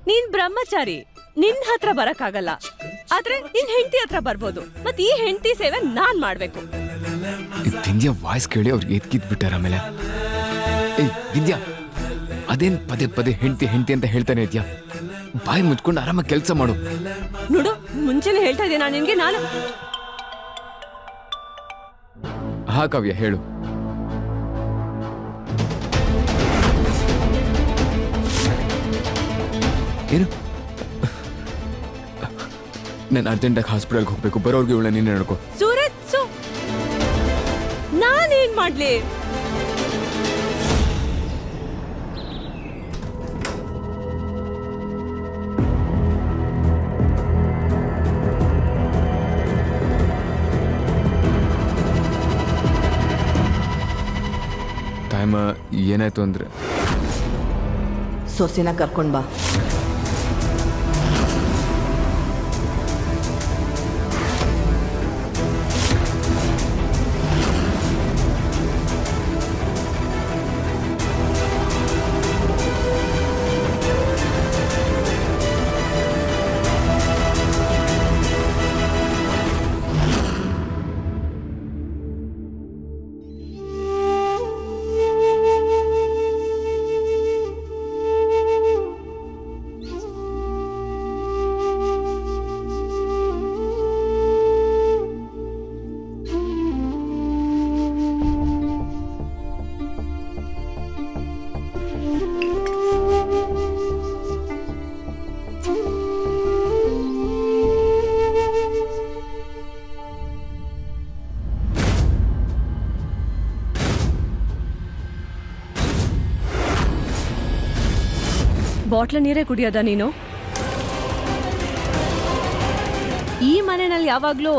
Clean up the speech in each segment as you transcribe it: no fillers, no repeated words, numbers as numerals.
ನೀನ್ ಬ್ರಹ್ಮಚಾರಿ, ನಿನ್ ಹತ್ರ ಬರಕ್ಕಾಗಲ್ಲ. ಆದ್ರೆ ನಿನ್ ಹೆಂಡತಿ ಹತ್ರ ಬರ್ಬೋದು. ಮತ್ ಈ ಹೆಂಡತಿ ಸೇವೆ ನಾನ್ ಮಾಡ್ಬೇಕು. ವಿಂದ್ಯಾ ವಾಯ್ಸ್ ಕೇಳಿ ಅವ್ರಿಗೆ ಎದ್ಕಿದ್ ಬಿಟ್ಟಾರ. ಆಮೇಲೆ ವಿಂದ್ಯಾ, ಅದೇನ್ ಪದೇ ಪದೇ ಹೆಂಡತಿ ಹೆಂಡತಿ ಅಂತ ಹೇಳ್ತಾನೆ ಇದ್ಯಾ? ಬಾಯಿ ಮುಚ್ಕೊಂಡು ಆರಾಮಾಗಿ ಕೆಲಸ ಮಾಡು. ನೋಡು, ಮುಂಚೆನೆ ಹೇಳ್ತಾ ಇದ್ದೆ ನಾನು ನಿನ್ಗೆ. ನಾನು ಹಾ ಕಾವ್ಯ, ಹೇಳು. ಏನು? ನಾನು ಅರ್ಜೆಂಟಾಗಿ ಹಾಸ್ಪಿಟಲ್ಗೆ ಹೋಗ್ಬೇಕು. ಬರೋರ್ಗೆ ಇವಳ ನೀನು ಹೇಳ್ಕೊ. ಸೂರಜ್, ನಾನೇನ್ ಮಾಡ್ಲಿ? ಟೈಮ್ ಏನಾಯ್ತು ಅಂದ್ರೆ, ಸೊಸೆನ ಕರ್ಕೊಂಡ್ ಬಾ. ಬಾಟ್ಲ ನೀರೇ ಕುಡಿಯೋದ ನೀನು? ಈ ಮನೆಯಲ್ಲಿ ಯಾವಾಗ್ಲೂ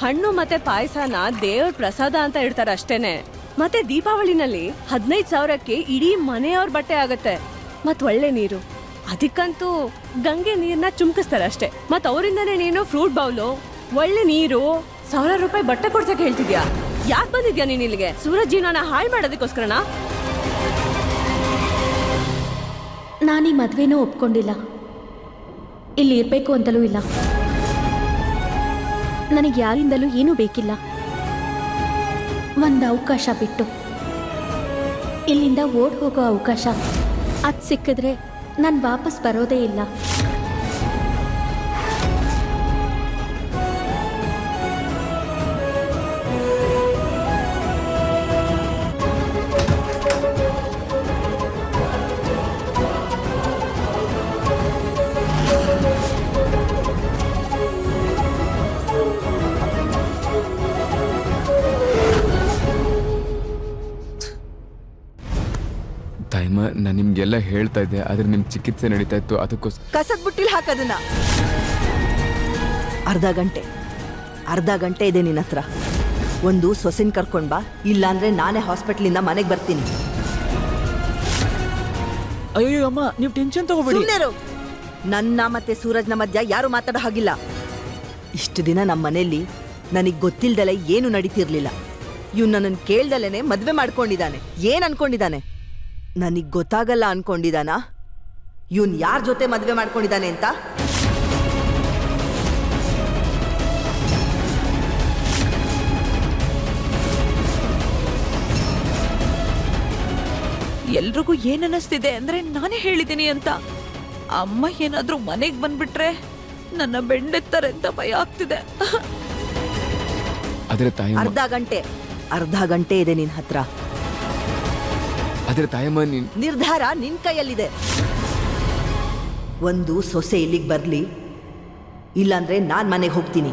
ಹಣ್ಣು ಮತ್ತೆ ಪಾಯಸನ ದೇವ್ರ ಪ್ರಸಾದ ಅಂತ ಇಡ್ತಾರ ಅಷ್ಟೇನೆ. ಮತ್ತೆ ದೀಪಾವಳಿನಲ್ಲಿ 15,000ಕ್ಕೆ ಇಡೀ ಮನೆಯವ್ರ ಬಟ್ಟೆ ಆಗತ್ತೆ. ಮತ್ ಒಳ್ಳೆ ನೀರು, ಅದಕ್ಕಂತೂ ಗಂಗೆ ನೀರ್ನ ಚುಮ್ಕಿಸ್ತಾರೆ ಅಷ್ಟೇ. ಮತ್ ಅವರಿಂದನೇ ನೀನು ಫ್ರೂಟ್ ಬೌಲು, ಒಳ್ಳೆ ನೀರು, 1,000 ರೂಪಾಯಿ ಬಟ್ಟೆ ಕೊಡ್ಸಕ್ ಹೇಳ್ತಿದ್ಯಾ? ಯಾಕೆ ಬಂದಿದ್ಯಾ ನೀನ್ ಇಲ್ಲಿಗೆ? ಸೂರಜ್ ಜೀವನ ಹಾಳು ಮಾಡೋದಕ್ಕೋಸ್ಕರನಾ? ನಾನೀ ಮದ್ವೆನೂ ಒಪ್ಕೊಂಡಿಲ್ಲ, ಇಲ್ಲಿ ಇರಬೇಕು ಅಂತಲೂ ಇಲ್ಲ. ನನಗೆ ಯಾರಿಂದಲೂ ಏನೂ ಬೇಕಿಲ್ಲ. ಒಂದು ಅವಕಾಶ ಬಿಟ್ಟು ಇಲ್ಲಿಂದ ಓಡ್ ಹೋಗೋ ಅವಕಾಶ, ಅದು ಸಿಕ್ಕಿದ್ರೆ ನಾನು ವಾಪಸ್ ಬರೋದೇ ಇಲ್ಲ. ನಾನು ನಿಮ್ಗೆಲ್ಲ ಹೇಳ್ತಾ ಇದ್ದೆ, ಆದ್ರೆ ನಿಮ್ ಚಿಕಿತ್ಸೆ ನಡೀತಾ ಇತ್ತು, ಅದಕ್ಕೋಸ್ಕರ. ಕಸದ ಬುಟ್ಟಿಲ್ ಹಾಕದನ್ನ. ಅರ್ಧ ಗಂಟೆ ಇದೆ ನಿನ್ನ ಹತ್ರ. ಒಂದು ಸೊಸೆನ್ ಕರ್ಕೊಂಡ್ ಬಾ, ಇಲ್ಲಾಂದ್ರೆ ನಾನೇ ಹಾಸ್ಪಿಟ್ಲಿಂದ ಮನೆಗೆ ಬರ್ತೀನಿ. ಅಯ್ಯೋ ಅಮ್ಮ, ನೀವು ಟೆನ್ಷನ್ ತಗೋಬೇಡಿ. ಸುಮ್ಮನೆ ನನ್ನ ಮತ್ತೆ ಸೂರಜ್ನ ಮಧ್ಯ ಯಾರು ಮಾತಾಡೋ ಹಾಗಿಲ್ಲ. ಇಷ್ಟು ದಿನ ನಮ್ಮ ಮನೆಯಲ್ಲಿ ನನಗ್ ಗೊತ್ತಿಲ್ದಲೆ ಏನು ನಡೀತಿರ್ಲಿಲ್ಲ. ಇವ್ ನನ್ನನ್ನು ಕೇಳ್ದಲೇನೆ ಮದ್ವೆ ಮಾಡ್ಕೊಂಡಿದ್ದಾನೆ. ಏನ್ ಅನ್ಕೊಂಡಿದ್ದಾನೆ? ನನಗ್ ಗೊತ್ತಾಗಲ್ಲ ಅನ್ಕೊಂಡಿದಾನ? ಇವನ್ ಯಾರ ಜೊತೆ ಮದ್ವೆ ಮಾಡ್ಕೊಂಡಿದ್ದಾನೆ ಅಂತ? ಎಲ್ರಿಗೂ ಏನನ್ನಿಸ್ತಿದೆ ಅಂದ್ರೆ ನಾನೇ ಹೇಳಿದ್ದೀನಿ ಅಂತ. ಅಮ್ಮ ಏನಾದ್ರೂ ಮನೆಗ್ ಬಂದ್ಬಿಟ್ರೆ ನನ್ನ ಬೆಂಡೆತ್ತಾರೆ ಅಂತ ಭಯ ಆಗ್ತಿದೆ. ಆದ್ರೆ ತಾಯಿ, ಅರ್ಧ ಗಂಟೆ ಇದೆ ನಿನ್ ಹತ್ರ. ಆದ್ರೆ ತಾಯಮ್ಮ, ನಿರ್ಧಾರ ನಿನ್ ಕೈಯಲ್ಲಿದೆ. ಒಂದು ಸೊಸೆ ಇಲ್ಲಿಗೆ ಬರ್ಲಿ, ಇಲ್ಲಾಂದ್ರೆ ನಾನ್ ಮನೆಗೆ ಹೋಗ್ತೀನಿ.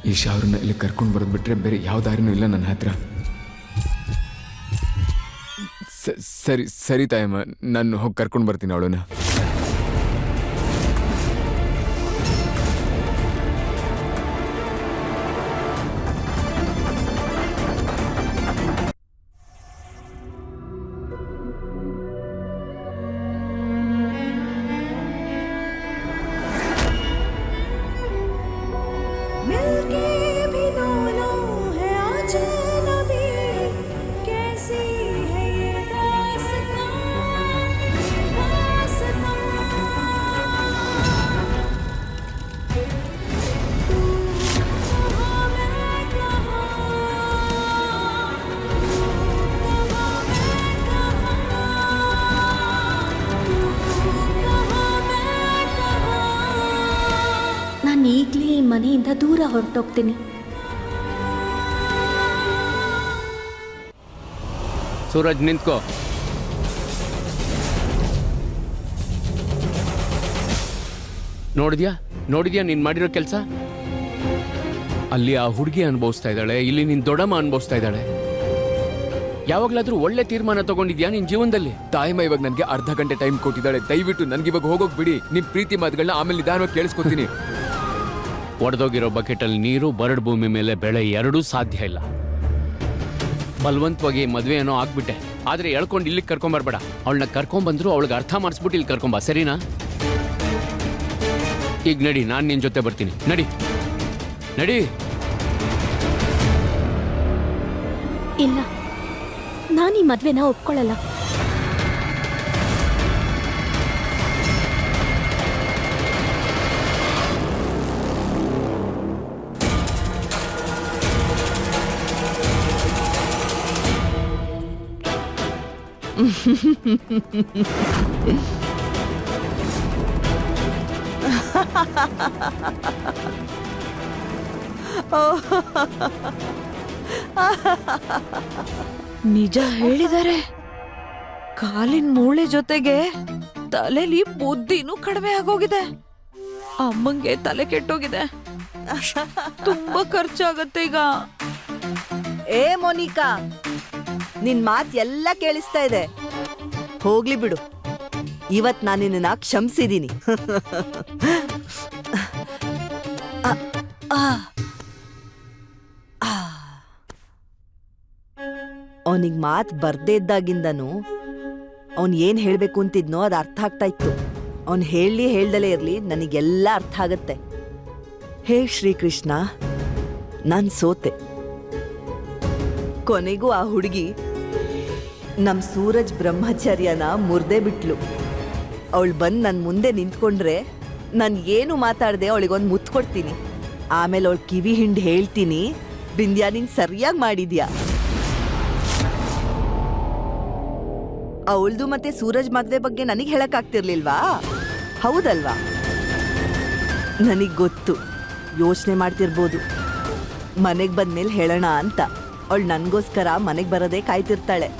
ಈ ಶಾವ್ರನ್ನ ಇಲ್ಲಿ ಕರ್ಕೊಂಡು ಬರೋದು ಬಿಟ್ರೆ ಬೇರೆ ಯಾವ ದಾರಿನೂ ಇಲ್ಲ ನನ್ನ ಹತ್ರ. ಸರಿ ತಾಯಮ್ಮ, ನಾನು ಹೋಗಿ ಕರ್ಕೊಂಡು ಬರ್ತೀನಿ ಅವಳನ್ನ. ದೂರ ಹೊರಟೋಗ್ತೀನಿ. ಸೂರಜ್ ನಿಂತ್ಕೋ. ನೋಡಿದ್ಯಾ ನೀನ್ ಮಾಡಿರೋ ಕೆಲಸ? ಅಲ್ಲಿ ಆ ಹುಡುಗಿ ಅನುಭವಿಸ್ತಾ ಇದ್ದಾಳೆ, ಇಲ್ಲಿ ನಿನ್ ದೊಡ್ಡಮ್ಮ ಅನುಭವಿಸ್ತಾ ಇದ್ದಾಳೆ. ಯಾವಾಗ್ಲಾದ್ರೂ ಒಳ್ಳೆ ತೀರ್ಮಾನ ತಗೊಂಡಿದ್ಯಾ ನಿನ್ ಜೀವನದಲ್ಲಿ? ತಾಯಿಮ್ಮ ಇವಾಗ ನನಗೆ ಅರ್ಧ ಗಂಟೆ ಟೈಮ್ ಕೊಟ್ಟಿದ್ದಾಳೆ. ದಯವಿಟ್ಟು ನನ್ಗೆ ಇವಾಗ ಹೋಗೋಕ್ ಬಿಡಿ. ನಿಮ್ ಪ್ರೀತಿ ಮಾತುಗಳನ್ನ ಆಮೇಲೆ ನಿಧಾನವಾಗಿ ಕೇಳಿಸ್ಕೊತೀನಿ. ಒಡೆದೋಗಿರೋ ಬಕೆಟಲ್ಲಿ ನೀರು, ಬರಡ್ ಭೂಮಿ ಮೇಲೆ ಬೆಳೆ ಎರಡೂ ಸಾಧ್ಯ ಇಲ್ಲ. ಬಲವಂತವಾಗಿ ಮದ್ವೆ ಏನೋ ಆಗ್ಬಿಟ್ಟೆ, ಆದ್ರೆ ಎಳ್ಕೊಂಡು ಇಲ್ಲಿಗೆ ಕರ್ಕೊಂಬರ್ಬೇಡ. ಅವಳನ್ನ ಕರ್ಕೊಂಬಂದ್ರು ಅವಳಿಗೆ ಅರ್ಥ ಮಾಡಿಸ್ಬಿಟ್ಟು ಇಲ್ಲಿ ಕರ್ಕೊಂಬ, ಸರಿನಾ? ಈಗ ನಡಿ, ನಾನು ನಿನ್ ಜೊತೆ ಬರ್ತೀನಿ. ನಡಿ. ಇಲ್ಲ, ನಾನು ಈ ಮದ್ವೆನ ಒಪ್ಕೊಳ್ಳಲ್ಲ. ನಿಜ ಹೇಳಿದ್ದಾರೆ. ಕಾಲಿನ ಮೂಳೆ ಜೊತೆಗೆ ತಲೆಲಿ ಬುದ್ಧಿನೂ ಕಡಿಮೆ ಆಗೋಗಿದೆ. ಅಮ್ಮಂಗೆ ತಲೆ ಕೆಟ್ಟೋಗಿದೆ. ತುಂಬಾ ಖರ್ಚಾಗತ್ತೆ ಈಗ. ಏ ಮೋನಿಕಾ, ನಿನ್ ಮಾತ್ ಎಲ್ಲ ಕೇಳಿಸ್ತಾ ಇದೆ. ಹೋಗ್ಲಿ ಬಿಡು, ಇವತ್ ನಾನು ನಿನ್ನ ಕ್ಷಮಿಸಿದೀನಿ. ಅವನಿಗೆ ಮಾತ್ ಬರ್ದೇ ಇದ್ದಾಗಿಂದನು ಅವನ್ ಏನ್ ಹೇಳ್ಬೇಕು ಅಂತಿದ್ನೋ ಅದು ಅರ್ಥ ಆಗ್ತಾ ಇತ್ತು. ಅವನ್ ಹೇಳ್ದಲೇ ಇರ್ಲಿ, ನನಗೆಲ್ಲ ಅರ್ಥ ಆಗತ್ತೆ. ಹೇ ಶ್ರೀಕೃಷ್ಣ, ನಾನ್ ಸೋತೆ. ಕೊನೆಗೂ ಆ ಹುಡುಗಿ ನಮ್ ಸೂರಜ್ ಬ್ರಹ್ಮಚರ್ಯನ ಮುರ್ದೇ ಬಿಟ್ಲು. ಅವಳು ಬಂದು ನನ್ನ ಮುಂದೆ ನಿಂತ್ಕೊಂಡ್ರೆ ನಾನು ಏನು ಮಾತಾಡದೆ ಅವಳಿಗೊಂದು ಮುತ್ತು ಕೊಡ್ತೀನಿ. ಆಮೇಲೆ ಅವಳು ಕಿವಿ ಹಿಂಡಿ ಹೇಳ್ತೀನಿ, ಬಿಂದ್ಯಾ ನೀನ್ ಸರಿಯಾಗಿ ಮಾಡಿದ್ಯಾ. ಅವಳ್ದು ಮತ್ತೆ ಸೂರಜ್ ಮದ್ವೆ ಬಗ್ಗೆ ನನಗೆ ಹೇಳಕ್ಕಾಗ್ತಿರ್ಲಿಲ್ವಾ? ಹೌದಲ್ವಾ? ನನಗ್ ಗೊತ್ತು, ಯೋಚನೆ ಮಾಡ್ತಿರ್ಬೋದು ಮನೆಗೆ ಬಂದ್ಮೇಲೆ ಹೇಳೋಣ ಅಂತ. ಅವಳು ನನಗೋಸ್ಕರ ಮನೆಗೆ ಬರೋದೇ ಕಾಯ್ತಿರ್ತಾಳೆ.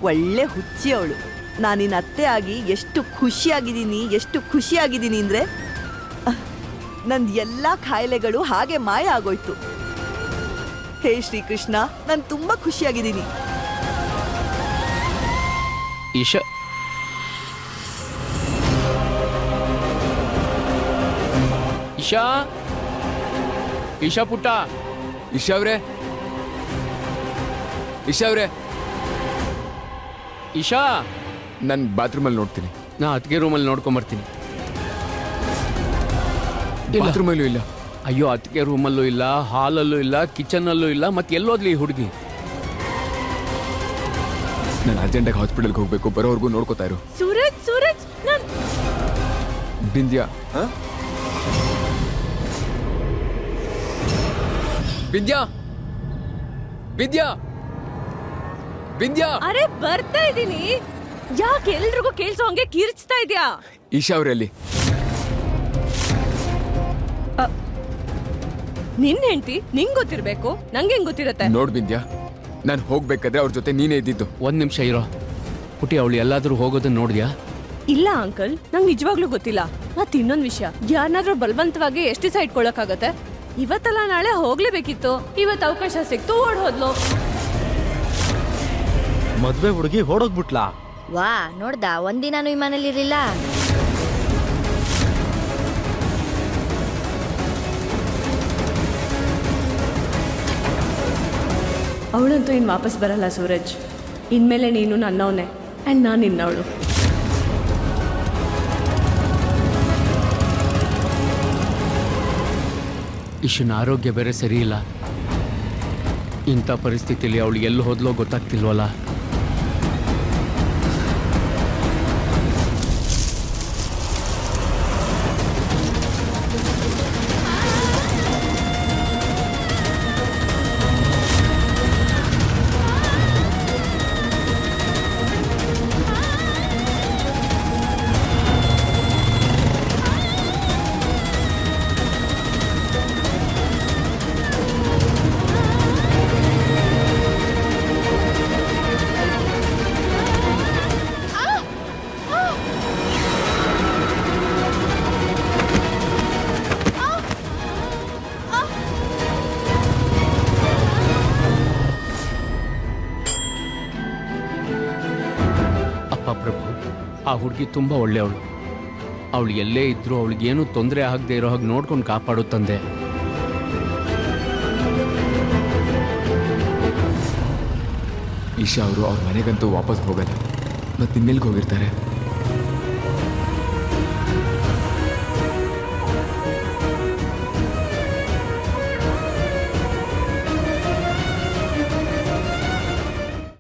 ಒಳ್ಳೆ ಹುಚ್ಚಿ ಅವಳು. ನಾನಿನ್ನ ಅತ್ತೆ ಆಗಿ ಎಷ್ಟು ಖುಷಿಯಾಗಿದ್ದೀನಿ ಅಂದರೆ ನಂದು ಎಲ್ಲ ಕಾಯಿಲೆಗಳು ಹಾಗೆ ಮಾಯ ಆಗೋಯ್ತು. ಹೇ ಶ್ರೀಕೃಷ್ಣ, ನಾನು ತುಂಬ ಖುಷಿಯಾಗಿದ್ದೀನಿ. ಇಶಾ ಪುಟ್ಟ. ಇಶಾ ಅವ್ರೆ, ಇಶಾ, ನಾನು ಬಾತ್ರೂಮಲ್ಲಿ ನೋಡ್ತೀನಿ. ನಾ ಅತ್ತಿಗೆ ರೂಮಲ್ಲಿ ನೋಡ್ಕೊಂಬರ್ತೀನಿ. ಬಾತ್ರೂಮಲ್ಲೂ ಇಲ್ಲ. ಅಯ್ಯೋ, ಅತ್ತಿಗೆ ರೂಮಲ್ಲೂ ಇಲ್ಲ, ಹಾಲಲ್ಲೂ ಇಲ್ಲ, ಕಿಚನಲ್ಲೂ ಇಲ್ಲ, ಮತ್ತೆ ಎಲ್ಲೋದ್ಲಿ ಈ ಹುಡುಗಿ? ನಾನು ಅರ್ಜೆಂಟಾಗಿ ಹಾಸ್ಪಿಟಲ್ಗೆ ಹೋಗ್ಬೇಕು. ಬರೋವರೆಗೂ ನೋಡ್ಕೋತಾ ಇರು. ಸೂರಜ್ ಬಿಂದ್ಯಾ, ಬಿಂದ್ಯಾ, ಬಿಂದ್ಯಾ, ಬಿಂದ್ಯಾ. ಅರೆ ಬರ್ತಾ ಇದೀನಿ. ಯಾಕೆ ಎಲ್ರಿಗೂ ಕೇಳ್ಸೋ ಹಂಗೆ ಕಿರ್ಚ್ತಾ ಇದ್ಯಾ? ಇಶಾ ಅವರಲ್ಲಿ ನಿನ್ ಹೆಂಡತಿ ನಿಂಗ್ ಗೊತ್ತಿರ್ಬೇಕು, ನಂಗೆ ಹೆಂಗ್ ಗೊತ್ತಿರತ್ತೆ? ನೋಡ್ ಬಿಂದ್ಯಾ, ನಾನು ಹೋಗ್ಬೇಕಾದ್ರೆ ಅವ್ರ ಜೊತೆ ನೀನೇ ಇದ್ದಿದ್ದು. ಒಂದ್ ನಿಮಿಷ ಇರೋ ಪುಟಿ. ಅವಳು ಎಲ್ಲಾದ್ರೂ ಹೋಗೋದನ್ನ ನೋಡಿದ್ಯಾ? ಇಲ್ಲ ಅಂಕಲ್, ನಂಗೆ ನಿಜವಾಗ್ಲೂ ಗೊತ್ತಿಲ್ಲ. ಮತ್ ಇನ್ನೊಂದ್ ವಿಷಯ, ಯಾರನ್ನಾದ್ರೂ ಬಲವಂತವಾಗಿ ಎಷ್ಟು ದಿವಸ ಇಟ್ಕೊಳಕ್ಕಾಗತ್ತೆ? ಇವತ್ತಲ್ಲ ನಾಳೆ ಹೋಗ್ಲೇಬೇಕಿತ್ತು. ಇವತ್ತು ಅವಕಾಶ ಸಿಕ್ತು, ಓಡ್ ಹೋದ್ಲು. ಮದ್ವೆ ಹುಡುಗಿ ಹೊಡೋಗ್ಬಿಟ್ಲಾ? ವಾ, ನೋಡ್ದ, ಒಂದಿನಾನು ಈ ಮನೇಲಿ ಇರ್ಲಿಲ್ಲ. ಅವಳಂತೂ ಇನ್ನು ವಾಪಸ್ ಬರಲ್ಲ ಸೂರಜ್. ಇನ್ಮೇಲೆ ನೀನು ನನ್ನವನೇ ಆ್ಯಂಡ್ ನಾನು ನಿನ್ನವಳು. ಇಶನ ಆರೋಗ್ಯ ಬೇರೆ ಸರಿ ಇಲ್ಲ. ಇಂಥ ಪರಿಸ್ಥಿತಿಯಲ್ಲಿ ಅವಳು ಎಲ್ಲಿ ಹೋದ್ಲೋ ಗೊತ್ತಾಗ್ತಿಲ್ವಲ್ಲ. ಆ ಹುಡುಗಿ ತುಂಬ ಒಳ್ಳೆಯವಳು. ಅವಳು ಎಲ್ಲೇ ಇದ್ರೂ ಅವಳಿಗೇನು ತೊಂದರೆ ಆಗದೆ ಇರೋ ಹಾಗೆ ನೋಡ್ಕೊಂಡು ಕಾಪಾಡು ತಂದೆ. ಈಶಾ ಅವರು ಅವ್ರ ಮನೆಗಂತೂ ವಾಪಸ್ ಹೋಗಲ್ಲ. ಮತ್ತೆ ಇನ್ನೆಲ್ಗೆ ಹೋಗಿರ್ತಾರೆ?